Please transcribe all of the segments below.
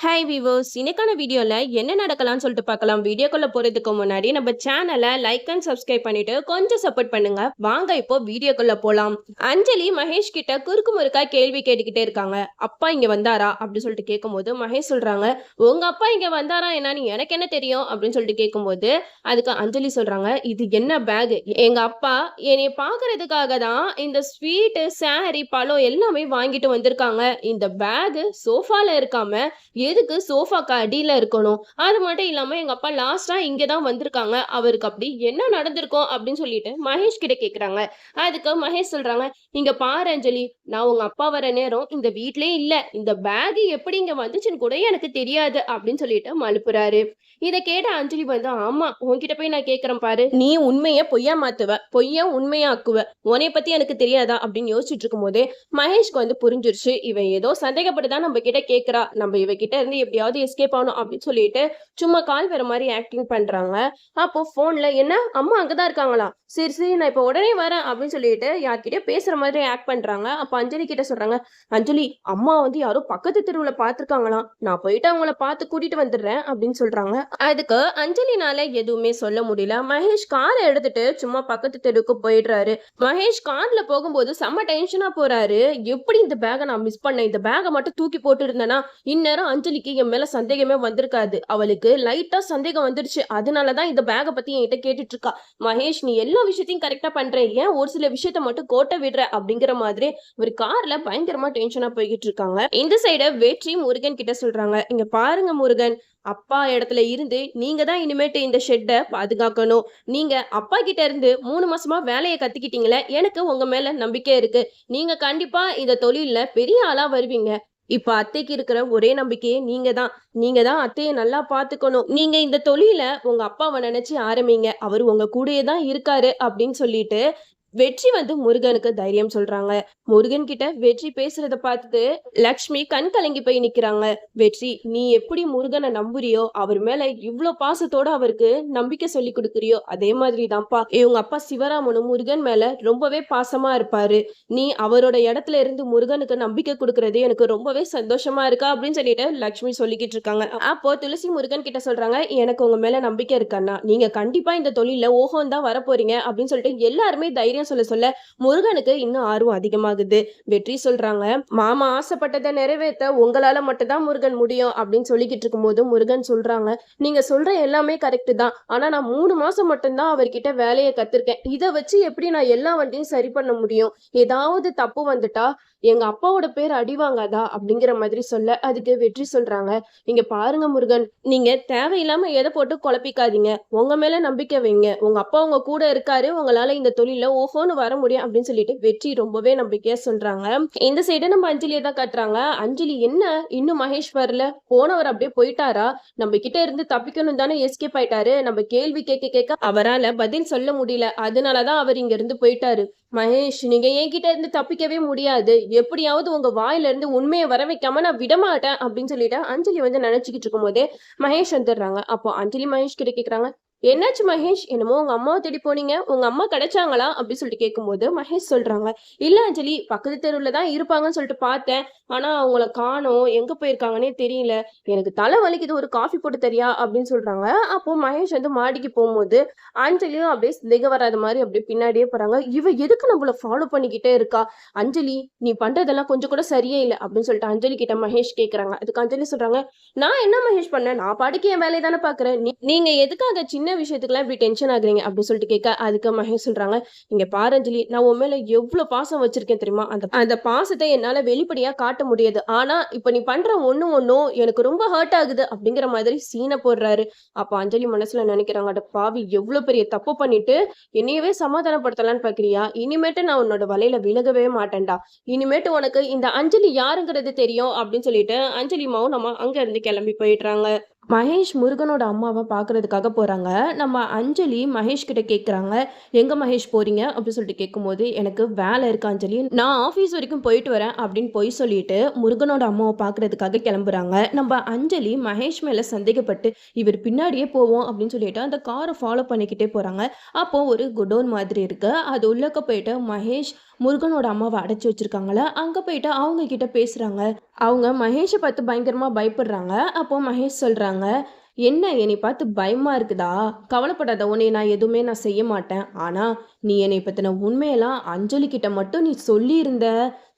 Hi viewers, இன்னைக்கான வீடியோல என்ன நடக்கலாம்னு சொல்லிட்டு பார்க்கலாம். வீடியோக்குள்ள போறதுக்கு முன்னாடி நம்ம சேனலை லைக் அண்ட் சப்ஸ்கிரைப் பண்ணிட்டு கொஞ்சம் சப்போர்ட் பண்ணுங்க. வாங்க இப்போ வீடியோக்குள்ள போலாம். அஞ்சலி மகேஷ் கிட்ட குறுக்கு முறுக்கா கேள்வி கேட்டுக்கிட்டே இருக்காங்க. அப்பா இங்க வந்தாரா அப்படின்னு சொல்லிட்டு கேட்கும்போது மகேஷ் சொல்றாங்க, உங்க அப்பா இங்க வந்தாரா என்னன்னு எனக்கு என்ன தெரியும் அப்படின்னு சொல்லிட்டு கேட்கும்போது அதுக்கு அஞ்சலி சொல்றாங்க, இது என்ன பேக்? எங்க அப்பா என்னை பாக்குறதுக்காக தான் இந்த ஸ்வீட்டு, சாரி, பழம் எல்லாமே வாங்கிட்டு வந்திருக்காங்க. இந்த பேக் சோஃபால இருக்காம எதுக்கு சோஃபாக்கு அடியில இருக்கணும்? அது மட்டும் இல்லாம எங்க அப்பா லாஸ்ட்டா இங்க தான் வந்திருக்காங்க. அவருக்கு அப்படி என்ன நடந்திருக்கும் அப்படின்னு சொல்லிட்டு மகேஷ் கிட்ட கேக்குறாங்க. அதுக்கு மகேஷ் சொல்றாங்க, இங்க பாரு அஞ்சலி, நான் உங்க அப்பா வர நேரம் இந்த வீட்லயே இல்ல. இந்த பேக் எப்படி இங்க வந்துச்சுன்னு கூட எனக்கு தெரியாது அப்படின்னு சொல்லிட்டு மழுப்புறாரு. இத கேட்ட அஞ்சலி வந்து, ஆமா உன்கிட்ட போய் நான் கேக்குறேன் பாரு. நீ உண்மைய பொய்யா மாத்துவ, பொய்யா உண்மையாக்குவ. உன்னைய பத்தி எனக்கு தெரியாதா அப்படின்னு யோசிச்சுட்டு இருக்கும் போதே மகேஷ்க்கு வந்து புரிஞ்சிருச்சு. இவன் ஏதோ சந்தேகப்பட்டுதான் நம்ம கிட்ட கேக்குறா. நம்ம இவ கிட்ட இருந்து எப்படியாவது எஸ்கேப் ஆகணும் அப்படின்னு சொல்லிட்டு சும்மா கால் வர மாதிரி ஆக்டிங் பண்றாங்க. அப்போ போன்ல என்ன அம்மா அங்கதான் இருக்காங்களா? சரி சரி, நான் இப்ப உடனே வரேன் அப்படின்னு சொல்லிட்டு யார்கிட்டயும் பேசுற மாதிரி ஆக்ட் பண்றாங்க. அப்ப அஞ்சலி கிட்ட சொல்றாங்க, அஞ்சலி அம்மா வந்து யாரோ பக்கத்து தெருவுல பாத்துருக்காங்களாம், நான் போயிட்டு அவங்கள பார்த்து கூட்டிட்டு வந்துடுறேன் அப்படின்னு சொல்றாங்க. அதுக்கு அஞ்சலினால எதுவுமே சொல்ல முடியல. மகேஷ் காரை எடுத்துட்டு சும்மா பக்கத்து தெருவுக்கு போயிடுறாரு. மகேஷ் கார்ல போகும்போது செம்ம டென்ஷனா போறாரு. எப்படி இந்த பேக்கை நான் மிஸ் பண்ணேன்? இந்த பேக்கை மட்டும் தூக்கி போட்டு இருந்தேன்னா இந்நேரம் அஞ்சலிக்கு என் மேல சந்தேகமே வந்திருக்காது. அவளுக்கு லைட்டா சந்தேகம் வந்துருச்சு. அதனாலதான் இந்த பேக்கை பத்தி என்கிட்ட கேட்டுட்டு இருக்கா. மகேஷ், நீ எல்லா விஷயத்தையும் கரெக்டா பண்ற, ஏன் ஒரு சில விஷயத்த மட்டும் கோட்டை விடுற அப்படிங்கிற மாதிரி ஒரு கார்ல பயங்கரமா டென்ஷனா போய்கிட்டு இருக்காங்க. இந்த சைடு வெற்றி முருகன் கிட்ட சொல்றாங்க, இங்க பாருங்க முருகன், அப்பா இடத்துல இருந்து நீங்க தான் இனிமேட்டு இந்த ஷெட்டை பாதுகாக்கணும். நீங்க அப்பா கிட்ட இருந்து 3 மாசமா வேலையை கத்துக்கிட்டீங்களே, எனக்கு உங்க மேல நம்பிக்கை இருக்கு. நீங்க கண்டிப்பா இந்த தொழில்ல பெரிய ஆளா வருவீங்க. இப்ப அத்தைக்கு இருக்கிற ஒரே நம்பிக்கையே நீங்க தான். நீங்க தான் அத்தைய நல்லா பாத்துக்கணும். நீங்க இந்த தொழில உங்க அப்பாவை நினைச்சு ஆரம்பிங்க. அவரு உங்க கூடயே தான் இருக்காரு அப்படின்னு சொல்லிட்டு வெற்றி வந்து முருகனுக்கு தைரியம் சொல்றாங்க. முருகன் கிட்ட வெற்றி பேசுறத பார்த்துட்டு லக்ஷ்மி கண் கலங்கி போய் நிக்கிறாங்க. வெற்றி, நீ எப்படி முருகனை நம்புறியோ, அவர் மேல இவ்ளோ பாசத்தோட அவருக்கு நம்பிக்கை சொல்லி கொடுக்குறியோ, அதே மாதிரி தான்ப்பா இவங்க அப்பா சிவராமனும் முருகன் மேல ரொம்பவே பாசமா இருப்பாரு. நீ அவரோட இடத்துல இருந்து முருகனுக்கு நம்பிக்கை கொடுக்கறது எனக்கு ரொம்பவே சந்தோஷமா இருக்கா அப்படின்னு சொல்லிட்டு லக்ஷ்மி சொல்லிக்கிட்டு இருக்காங்க. அப்போ துளசி முருகன் கிட்ட சொல்றாங்க, எனக்கு உங்க மேல நம்பிக்கை இருக்கண்ணா, நீங்க கண்டிப்பா இந்த தொழில ஓஹோன் தான் வரப்போறீங்க அப்படின்னு சொல்லிட்டு எல்லாருமே தைரியம் சொல்ல சொல்ல முருகனுக்கு இன்னும் ஆர்வம் அதிகமாகுது. வெற்றி சொல்றாங்க, மாமா ஆசைப்பட்டதை நிறைவேற்ற உங்களால மட்டும் தான் முருகன் முடியும் அப்படின்னு சொல்லிக்கிட்டு இருக்கும்போது முருகன் சொல்றாங்க, நீங்க சொல்ற எல்லாமே கரெக்ட் தான், ஆனா நான் 3 மாசம் மட்டும்தான் அவர்கிட்ட வேலையை கத்திருக்கேன். இதை வச்சு எப்படி நான் எல்லா வண்டியும் சரி பண்ண முடியும்? ஏதாவது தப்பு வந்துட்டா எங்க அப்பாவோட பேர் அடிவாங்காதா அப்படிங்கிற மாதிரி சொல்ல அதுக்கு வெற்றி சொல்றாங்க, நீங்க பாருங்க முருகன், நீங்க தேவையில்லாம எதை போட்டு குழப்பிக்காதீங்க. உங்க மேல நம்பிக்கை வைங்க. உங்க அப்பா உங்க கூட இருக்காரு, உங்களால இந்த தொழில ஓஹோன்னு வர முடியும் அப்படின்னு சொல்லிட்டு வெற்றி ரொம்பவே நம்பிக்கையா சொல்றாங்க. இந்த சைடு நம்ம அஞ்சலியை தான் கட்டுறாங்க. அஞ்சலி, என்ன இன்னும் மகேஷ் வரல? போனவர் அப்படியே போயிட்டாரா? நம்ம கிட்ட இருந்து தப்பிக்கணும் தானே எஸ்கேப் ஆயிட்டாரு. நம்ம கேள்வி கேட்க கேட்க அவரால பதில் சொல்ல முடியல. அதனாலதான் அவர் இங்க இருந்து போயிட்டாரு. மகேஷ், நீங்க என்கிட்ட இருந்து தப்பிக்கவே முடியாது. எப்படியாவது உங்க வாயில இருந்து உண்மையை வர வைக்காம நான் விடமாட்டேன் அப்படின்னு சொல்லிட்டு அஞ்சலி வந்து நினைச்சுக்கிட்டு இருக்கும் போதே மகேஷ் வந்துடுறாங்க. அப்போ அஞ்சலி மகேஷ் கிட்ட கேக்குறாங்க, என்னாச்சு மகேஷ், என்னமோ உங்க அம்மாவை தேடி போனீங்க, உங்க அம்மா கிடைச்சாங்களா அப்படின்னு சொல்லிட்டு கேட்கும்போது மகேஷ் சொல்றாங்க, இல்ல அஞ்சலி, பக்கத்து தெருவுல தான் இருப்பாங்கன்னு சொல்லிட்டு பார்த்தேன். ஆனா அவங்கள காணோம், எங்க போயிருக்காங்கன்னே தெரியல. எனக்கு தலை வலிக்குது, ஒரு காஃபி போட்டு தரியா அப்படின்னு சொல்றாங்க. அப்போ மகேஷ் வந்து மாடிக்கு போகும்போது அஞ்சலியும் அப்படியே சிங்க வராத மாதிரி அப்படியே பின்னாடியே போறாங்க. இவ எதுக்கு நம்மள ஃபாலோ பண்ணிக்கிட்டே இருக்கா? அஞ்சலி, நீ பண்றதெல்லாம் கொஞ்சம் கூட சரியே இல்லை அப்படின்னு சொல்லிட்டு அஞ்சலி கிட்ட மகேஷ் கேக்குறாங்க. அதுக்கு அஞ்சலி சொல்றாங்க, நான் என்ன மகேஷ் பண்ணேன்? நான் பாட்டுக்கு என் வேலையை தானே பாக்குறேன். நீங்க எதுக்காக சின்ன விஷயத்துக்குலாம் இப்படி டென்ஷன் ஆகுறீங்க அப்படின்னு சொல்லிட்டு கேட்க அதுக்கு மகேஷ் சொல்றாங்க, இங்க பாரு அஞ்சலி, நான் உன் மேல எவ்வளவு பாசம் வச்சிருக்கேன் தெரியுமா? அந்த அந்த பாசத்தை என்னால வெளிப்படையா காட்ட முடியாது. ஆனா இப்ப நீ பண்ற ஒண்ணும் எனக்கு ரொம்ப ஹர்ட் ஆகுது அப்படிங்கிற மாதிரி சீனை போடுறாரு. அப்ப அஞ்சலி மனசுல நினைக்கிறாங்க, அட பாவி, எவ்வளவு பெரிய தப்பு பண்ணிட்டு என்னையவே சமாதானப்படுத்தலான்னு பாக்குறியா? இனிமேட்டு நான் உன்னோட வலையில விலகவே மாட்டேன்டா. இனிமேட்டு உனக்கு இந்த அஞ்சலி யாருங்கிறது தெரியும் அப்படின்னு சொல்லிட்டு அஞ்சலி மௌனமா அங்க இருந்து கிளம்பி போயிடுறாங்க. மகேஷ் முருகனோட அம்மாவை பார்க்கறதுக்காக போறாங்க. நம்ம அஞ்சலி மகேஷ் கிட்ட கேட்குறாங்க, எங்க மகேஷ் போறீங்க அப்படின்னு சொல்லிட்டு கேட்கும்போது, எனக்கு வேலை இருக்கு அஞ்சலி, நான் ஆஃபீஸ் வரைக்கும் போயிட்டு வரேன் அப்படின்னு பொய் சொல்லிட்டு முருகனோட அம்மாவை பார்க்கறதுக்காக கிளம்புறாங்க. நம்ம அஞ்சலி மகேஷ் மேல சந்தேகப்பட்டு இவர் பின்னாடியே போவோம் அப்படின்னு சொல்லிட்டு அந்த காரை ஃபாலோ பண்ணிக்கிட்டே போறாங்க. அப்போ ஒரு குடோன் மாதிரி இருக்கு. அது உள்ளக்க போயிட்டு மகேஷ் முருகனோட அம்மாவை அடைச்சி வச்சிருக்காங்களா, அங்க போயிட்டு அவங்க கிட்ட பேசுறாங்க. அவங்க மகேஷை பார்த்து பயங்கரமா பயப்படுறாங்க. அப்போ மகேஷ் சொல்றாங்க, என்ன என்னை பார்த்து பயமா இருக்குதா? கவலைப்படாத, நான் செய்ய மாட்டேன். ஆனா நீ என்னை பத்தின உண்மையெல்லாம் அஞ்சலி கிட்ட மட்டும் நீ சொல்லியிருந்த,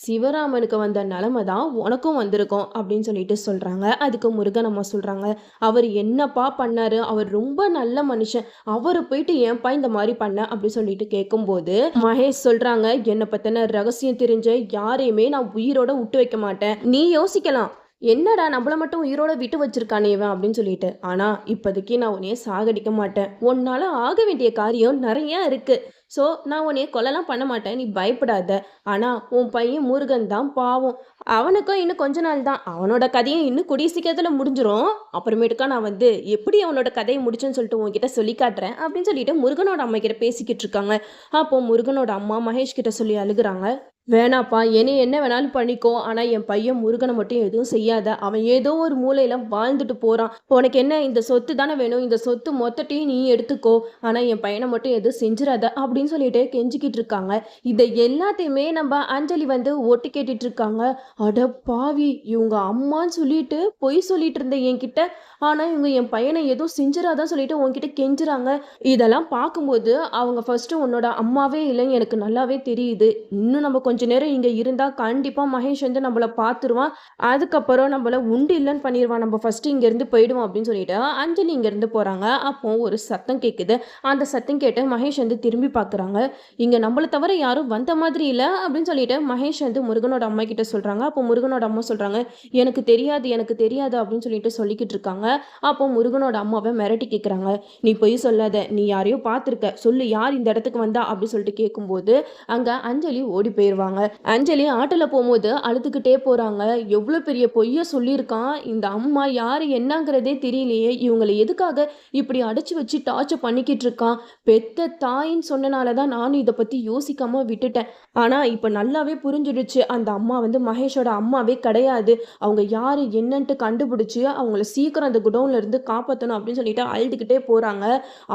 சிவராமனுக்கு வந்த நிலைமை தான் உனக்கும் வந்திருக்கும் அப்படின்னு சொல்லிட்டு சொல்றாங்க. அதுக்கு முருகன் அம்மா சொல்றாங்க, அவர் என்னப்பா பண்ணாரு? அவர் ரொம்ப நல்ல மனுஷன். அவரு போயிட்டு ஏன்பா இந்த மாதிரி பண்ண அப்படின்னு சொல்லிட்டு கேட்கும்போது மகேஷ் சொல்றாங்க, என்னை பத்தின ரகசியம் தெரிஞ்ச யாரையுமே நான் உயிரோட விட்டு வைக்க மாட்டேன். நீ யோசிக்கலாம், என்னடா நம்மள மட்டும் உயிரோட விட்டு வச்சிருக்கானே இவன் அப்படின்னு சொல்லிட்டு. ஆனா இப்போதைக்கு நான் உன்னைய சாகடிக்க மாட்டேன். உன்னால ஆக வேண்டிய காரியம் நிறைய இருக்கு. ஸோ நான் உன்னைய கொலைலாம் பண்ண மாட்டேன், நீ பயப்படாத. ஆனா உன் பையன் முருகன் தான் பாவம். அவனுக்கும் இன்னும் கொஞ்ச நாள் தான். அவனோட கதையும் இன்னும் கூடிய சீக்கிரத்துல முடிஞ்சிரும். அப்புறமேட்டுக்கா நான் எப்படி அவனோட கதையை முடிச்சுன்னு சொல்லிட்டு உன்கிட்ட சொல்லி காட்டுறேன் அப்படின்னு சொல்லிட்டு முருகனோட அம்மா கிட்ட பேசிக்கிட்டு இருக்காங்க. அப்போ முருகனோட அம்மா மகேஷ் கிட்ட சொல்லி அழுகுறாங்க, வேணாப்பா, என்னை என்ன வேணாலும் பண்ணிக்கோ. ஆனா என் பையன் முருகனை மட்டும் எதுவும் செய்யாத. அவன் ஏதோ ஒரு மூலையில வாழ்ந்துட்டு போறான். உனக்கு என்ன இந்த சொத்து தானே வேணும்? இந்த சொத்து மொத்தத்தையும் நீ எடுத்துக்கோ. ஆனா என் பையனை மட்டும் எதுவும் செஞ்சிடாத அப்படின்னு சொல்லிட்டு கெஞ்சிக்கிட்டு இருக்காங்க. இதை எல்லாத்தையுமே நம்ம அஞ்சலி ஒட்டு கேட்டுட்டு இருக்காங்க. அட பாவி, இவங்க அம்மான்னு சொல்லிட்டு பொய் சொல்லிட்டு இருந்த என்கிட்ட, ஆனா இவங்க என் பையனை எதுவும் செஞ்சிடாதான் சொல்லிட்டு உன்கிட்ட கெஞ்சுறாங்க. இதெல்லாம் பார்க்கும்போது அவங்க ஃபர்ஸ்ட் உன்னோட அம்மாவே இல்லைன்னு எனக்கு நல்லாவே தெரியுது. இன்னும் நம்ம கொஞ்ச நேரம் இங்க இருந்தா கண்டிப்பா மகேஷ் நம்மள பாத்துருவான். அதுக்கப்புறம் நம்மள உண்டு இல்லைன்னு பண்ணிடுவான். நம்ம ஃபர்ஸ்ட் இங்க இருந்து போயிடுவோம் அப்படின்னு சொல்லிட்டு அஞ்சலி இங்க இருந்து போறாங்க. அப்போ ஒரு சத்தம் கேக்குது. அந்த சத்தம் கேட்டு மகேஷ் திரும்பி பாக்குறாங்க. இங்க நம்மள தவிர யாரும் வந்த மாதிரி இல்ல அப்படின்னு சொல்லிட்டு மகேஷ் முருகனோட அம்மா கிட்ட சொல்றாங்க. அப்போ முருகனோட அம்மா சொல்றாங்க, எனக்கு தெரியாது எனக்கு தெரியாது அப்படின்னு சொல்லிட்டு சொல்லிக்கிட்டு இருக்காங்க. அப்போ முருகனோட அம்மாவை மிரட்டி கேட்குறாங்க, நீ பொய் சொல்லாத, நீ யாரையோ பார்த்துருக்க, சொல்லு யார் இந்த இடத்துக்கு வந்தா அப்படின்னு சொல்லிட்டு கேட்கும்போது அங்க அஞ்சலி ஓடி போயிடுவாங்க. அஞ்சலி ஆட்டோல போகும்போது அழுதுகிட்டே போறாங்க. எவ்வளவு பெரிய பொய்ய சொல்லியிருக்கான் இந்த அம்மா, யாரு என்னங்கிறதே தெரியலையே, இவங்களை எதுக்காக இப்படி அடைச்சு வச்சு டார்ச்சர் பண்ணிக்கிட்டு இருக்கான். பெத்த தாயின்னு சொன்னனாலதான் நானும் இதை பத்தி யோசிக்காம விட்டுட்டேன். ஆனா இப்ப நல்லாவே புரிஞ்சிடுச்சு, அந்த அம்மா மகேஷோட அம்மாவே கிடையாது. அவங்க யாரு என்னன்ட்டு கண்டுபிடிச்சு அவங்கள சீக்கிரம் அந்த குடோன்ல இருந்து காப்பாற்றணும் அப்படின்னு சொல்லிட்டு அழுதுகிட்டே போறாங்க.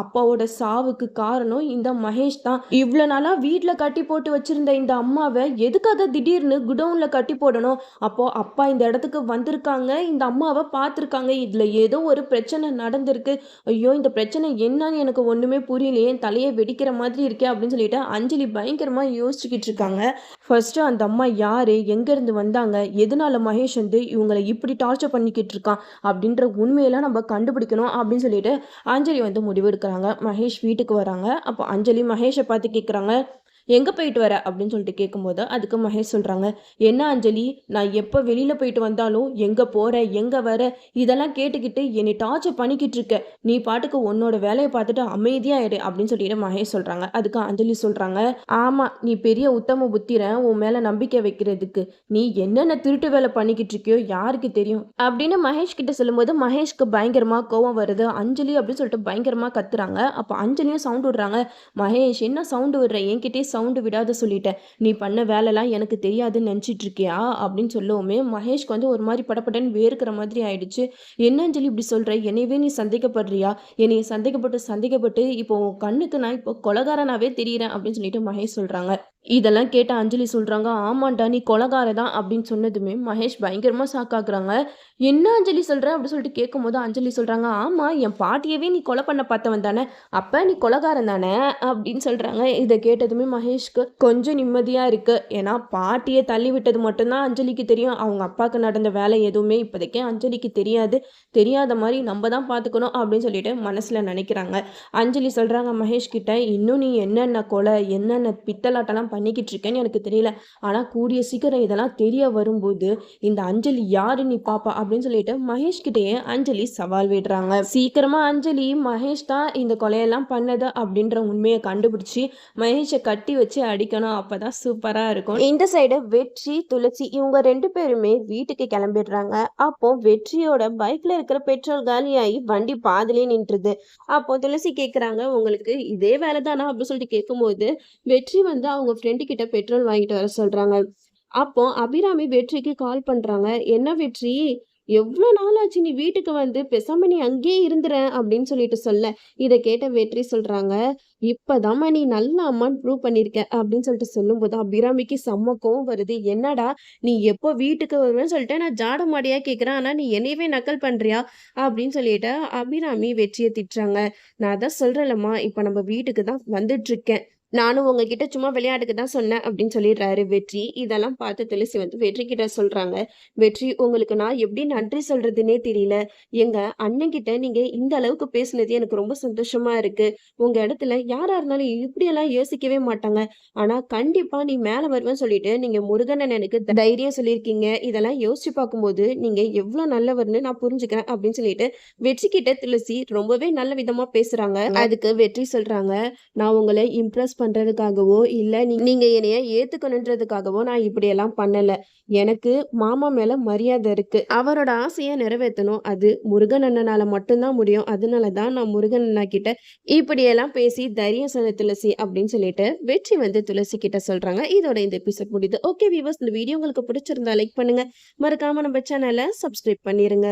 அப்பாவோட சாவுக்கு காரணம் இந்த மகேஷ் தான். இவ்வளவு நாளா வீட்டுல கட்டி போட்டு வச்சிருந்த இந்த அம்மாவை எதுக்காக திடீர்னு குடோன்ல கட்டி போடணும்? அப்போ அப்பா இந்த இடத்துக்கு வந்திருக்காங்க, இந்த அம்மாவை பார்த்துருக்காங்க, இதுல ஏதோ ஒரு பிரச்சனை நடந்திருக்கு. ஐயோ, இந்த பிரச்சனை என்னன்னு எனக்கு ஒண்ணுமே புரியலையே, தலையை வெடிக்கிற மாதிரி இருக்கே அப்படின்னு சொல்லிட்டு அஞ்சலி பயங்கரமா யோசிச்சுக்கிட்டு இருக்காங்க. ஃபர்ஸ்ட் அந்த அம்மா யாரு, எங்க இருந்து வந்தாங்க, எதனால மகேஷ் இவங்களை இப்படி டார்ச்சர் பண்ணிக்கிட்டு இருக்கான் அப்படின்ற உண்மையெல்லாம் நம்ம கண்டுபிடிக்கணும் அப்படின்னு சொல்லிட்டு அஞ்சலி முடிவு எடுக்கிறாங்க. மகேஷ் வீட்டுக்கு வராங்க. அப்போ அஞ்சலி மகேஷை பார்த்து கேட்குறாங்க, எங்கே போயிட்டு வர அப்படின்னு சொல்லிட்டு கேட்கும்போது அதுக்கு மகேஷ் சொல்கிறாங்க, என்ன அஞ்சலி, நான் எப்போ வெளியில் போயிட்டு வந்தாலும் எங்கே போகிற எங்கே வர இதெல்லாம் கேட்டுக்கிட்டு என்னை டார்ச்சர் பண்ணிக்கிட்டு இருக்க, நீ பாட்டுக்கு உன்னோட வேலையை பார்த்துட்டு அமைதியாயிடு அப்படின்னு சொல்லிட்டு மகேஷ் சொல்கிறாங்க. அதுக்கு அஞ்சலி சொல்கிறாங்க, ஆமாம், நீ பெரிய உத்தம புத்திரன், உன் மேலே நம்பிக்கை வைக்கிறதுக்கு நீ என்னென்ன திருட்டு வேலை பண்ணிக்கிட்டு இருக்கியோ யாருக்கு தெரியும் அப்படின்னு மகேஷ் கிட்ட சொல்லும்போது மகேஷ்க்கு பயங்கரமாக கோவம் வருது. அஞ்சலி அப்படின்னு சொல்லிட்டு பயங்கரமாக கத்துறாங்க. அப்போ அஞ்சலியும் சவுண்ட் விடுறாங்க. மகேஷ், என்ன சவுண்டு விடுற, என்கிட்டே சவுண்டு விடாத சொல்லிட்டேன், நீ பண்ண வேலைலாம் எனக்கு தெரியாதுன்னு நினச்சிட்டு இருக்கியா அப்படின்னு சொல்லவுமே மகேஷ்க்கு ஒரு மாதிரி படப்படன்னு வேர்க்கிற மாதிரி ஆயிடுச்சு. என்ன அஞ்சலி இப்படி சொல்ற, என்னையவே நீ சந்தேகப்படுறியா? என்னைய சந்தேகப்பட்டு இப்போ கண்ணுக்கு நான் இப்போ கொலகாரனாவே தெரியுறேன் அப்படின்னு சொல்லிட்டு மகேஷ் சொல்றாங்க. இதெல்லாம் கேட்ட அஞ்சலி சொல்றாங்க, ஆமாண்டா நீ கொலகார தான் அப்படின்னு சொன்னதுமே மகேஷ் பயங்கரமா ஷாக்காக்குறாங்க. என்ன அஞ்சலி சொல்ற அப்படின்னு சொல்லிட்டு கேட்கும்போது அஞ்சலி சொல்றாங்க, ஆமா, என் பாட்டியவே நீ கொலை பண்ண பார்த்தவன் தானே, அப்ப நீ கொலகாரன் தானே அப்படின்னு சொல்றாங்க. இதை கேட்டதுமே மகேஷ்க்கு கொஞ்சம் நிம்மதியா இருக்கு. ஏன்னா பாட்டியை தள்ளி விட்டது மட்டும்தான் அஞ்சலிக்கு தெரியும். அவங்க அப்பாவுக்கு நடந்த வேலை எதுவுமே இப்போதைக்கு அஞ்சலிக்கு தெரியாது. தெரியாத மாதிரி நம்ம தான் பார்த்துக்கணும் அப்படின்னு சொல்லிட்டு மனசுல நினைக்கிறாங்க. அஞ்சலி சொல்றாங்க மகேஷ் கிட்ட, இன்னும் நீ என்னென்ன கொலை என்னென்ன பித்தலாட்டெல்லாம் பண்ணிக்கிட்டு இருக்கேன்னு எனக்கு தெரியல, ஆனா கூடிய சீக்கிரம் இதெல்லாம் தெரிய வரும்போது இந்த அஞ்சலி யாரு நீ பாப்பா அப்படின்னு சொல்லிட்டு மகேஷ் கிட்டேயே அஞ்சலி சவால் விடுறாங்க. சீக்கிரமா அஞ்சலி மகேஷ் தான் இந்த கொலையெல்லாம் பண்ணது அப்படின்ற உண்மையை கண்டுபிடிச்சி மகேஷை கட்டி வச்சு அடிக்கணும், அப்பதான் சூப்பரா இருக்கும். இந்த சைடு வெற்றி துளசி இவங்க 2 பேருமே வீட்டுக்கு கிளம்பிடுறாங்க. அப்போ வெற்றியோட பைக்ல இருக்கிற பெட்ரோல் காலியாகி வண்டி பாதிலே நின்றுது. அப்போ துளசி கேக்குறாங்க, உங்களுக்கு இதே வேலை தானா அப்படின்னு சொல்லிட்டு கேட்கும்போது வெற்றி அவங்க ஃப்ரெண்டு கிட்ட பெட்ரோல் வாங்கிட்டு வர சொல்றாங்க. அப்போ அபிராமி வெற்றிக்கு கால் பண்றாங்க, என்ன வெற்றி, எவ்ளோ நாள் ஆச்சு நீ வீட்டுக்கு வந்து பேசாம நீ அங்கேயே இருந்துறேன் அப்படின்னு சொல்லிட்டு சொல்ல. இத கேட்ட வெற்றி சொல்றாங்க, இப்பதாம்மா நீ நல்ல அம்மான்னு ப்ரூவ் பண்ணியிருக்க அப்படின்னு சொல்லிட்டு சொல்லும்போது அபிராமிக்கு செம்ம கோவம் வருது. என்னடா நீ எப்போ வீட்டுக்கு வருவேன்னு சொல்லிட்டு நான் ஜாட மாடையா கேட்கிறேன். ஆனா நீ என்னையவே நக்கல் பண்றியா? அப்படின்னு சொல்லிட்டு அபிராமி வெற்றிய திட்டுறாங்க. நான் அதான் சொல்றேன்லம்மா, இப்ப நம்ம வீட்டுக்கு தான் வந்துட்டுருக்கேன். நானும் உங்ககிட்ட சும்மா விளையாட்டுக்கு தான் சொன்னேன் அப்படின்னு சொல்லிடுறாரு வெற்றி. இதெல்லாம் பார்த்து துளசி வந்து வெற்றி கிட்ட சொல்றாங்க. வெற்றி உங்களுக்கு நான் எப்படி நன்றி சொல்றதுன்னே தெரியல. எங்க அண்ணன்கிட்ட நீங்க இந்த அளவுக்கு பேசுனது எனக்கு ரொம்ப சந்தோஷமா இருக்கு. உங்க இடத்துல யாரா இருந்தாலும் இப்படியெல்லாம் யோசிக்கவே மாட்டாங்க. ஆனா கண்டிப்பா நீ மேல வருவேன்னு சொல்லிட்டு நீங்க முருகன் எனக்கு தைரியம் சொல்லியிருக்கீங்க. இதெல்லாம் யோசிச்சு பார்க்கும்போது நீங்க எவ்வளவு நல்லவர்ன்னு நான் புரிஞ்சுக்கிறேன் அப்படின்னு சொல்லிட்டு வெற்றி கிட்ட துளசி ரொம்பவே நல்ல விதமா பேசுறாங்க. அதுக்கு வெற்றி சொல்றாங்க, நான் உங்கள இம்ப்ரெஸ் பண்றதுக்காகவோ, இல்ல நீங்க என்னைய ஏத்துக்கணுன்றதுக்காகவோ நான் இப்படியெல்லாம் பண்ணல. எனக்கு மாமா மேல மரியாதை இருக்கு. அவரோட ஆசைய நிறைவேத்தணும். அது முருகன் அண்ணனால மட்டும் தான் முடியும். அதனால தான் நான் முருகன் அண்ணா கிட்ட இப்படியெல்லாம் பேசி தைரியம் சொன்ன துளசி அப்படின்னு சொல்லிட்டு வெற்றி வந்து துளசி கிட்ட சொல்றாங்க. இதோட இந்த எபிசோட் முடியுது. ஓகே வியூவர்ஸ், இந்த வீடியோ உங்களுக்கு பிடிச்சிருந்தா லைக் பண்ணுங்க. மறக்காம நம்ம சேனல சப்ஸ்கிரைப் பண்ணிருங்க.